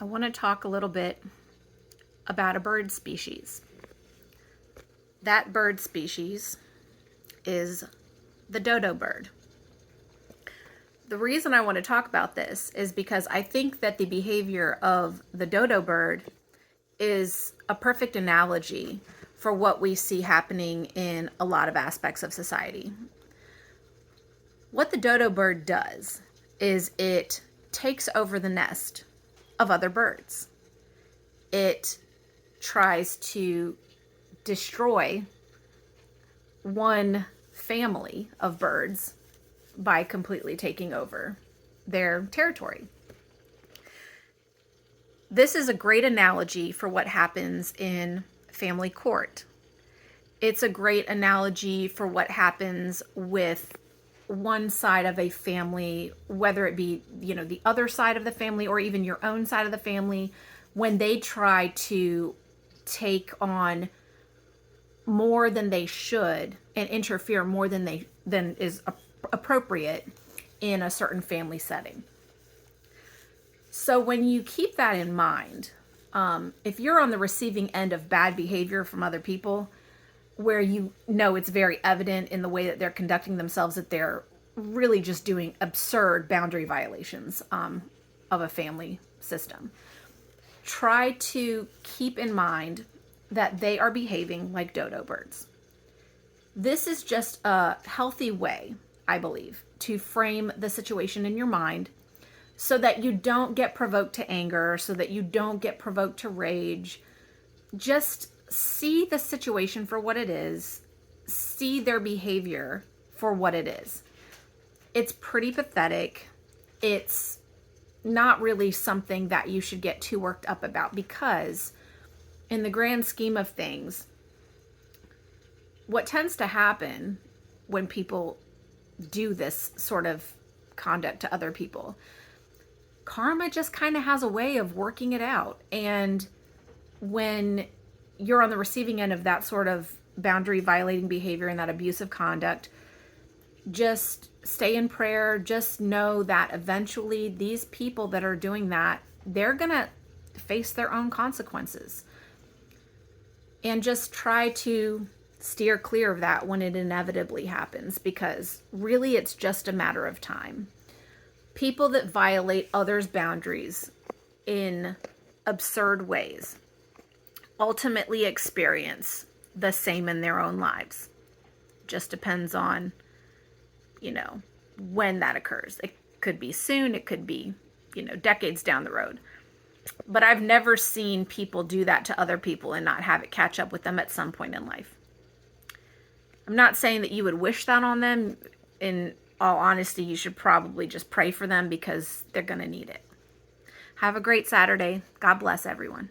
I want to talk a little bit about a bird species. That bird species is the dodo bird. The reason I want to talk about this is because I think that the behavior of the dodo bird is a perfect analogy for what we see happening in a lot of aspects of society. What the dodo bird does is it takes over the nest of other birds. It tries to destroy one family of birds by completely taking over their territory. This is a great analogy for what happens in family court. It's a great analogy for what happens with one side of a family, whether it be, the other side of the family or even your own side of the family, when they try to take on more than they should and interfere more than is appropriate in a certain family setting. So when you keep that in mind, if you're on the receiving end of bad behavior from other people, where it's very evident in the way that they're conducting themselves that they're really just doing absurd boundary violations of a family system, try to keep in mind that they are behaving like dodo birds. This is just a healthy way, I believe, to frame the situation in your mind so that you don't get provoked to anger, so that you don't get provoked to rage. Just see the situation for what it is. See their behavior for what it is. It's pretty pathetic. It's not really something that you should get too worked up about, because in the grand scheme of things, what tends to happen when people do this sort of conduct to other people, karma just kind of has a way of working it out. And when you're on the receiving end of that sort of boundary violating behavior and that abusive conduct, just stay in prayer. Just know that eventually these people that are doing that, they're going to face their own consequences. And just try to steer clear of that when it inevitably happens, because really it's just a matter of time. People that violate others' boundaries in absurd ways ultimately experience the same in their own lives. Just depends on, when that occurs. It could be soon, it could be, decades down the road. But I've never seen people do that to other people and not have it catch up with them at some point in life. I'm not saying that you would wish that on them. In all honesty, you should probably just pray for them, because they're going to need it. Have a great Saturday. God bless everyone.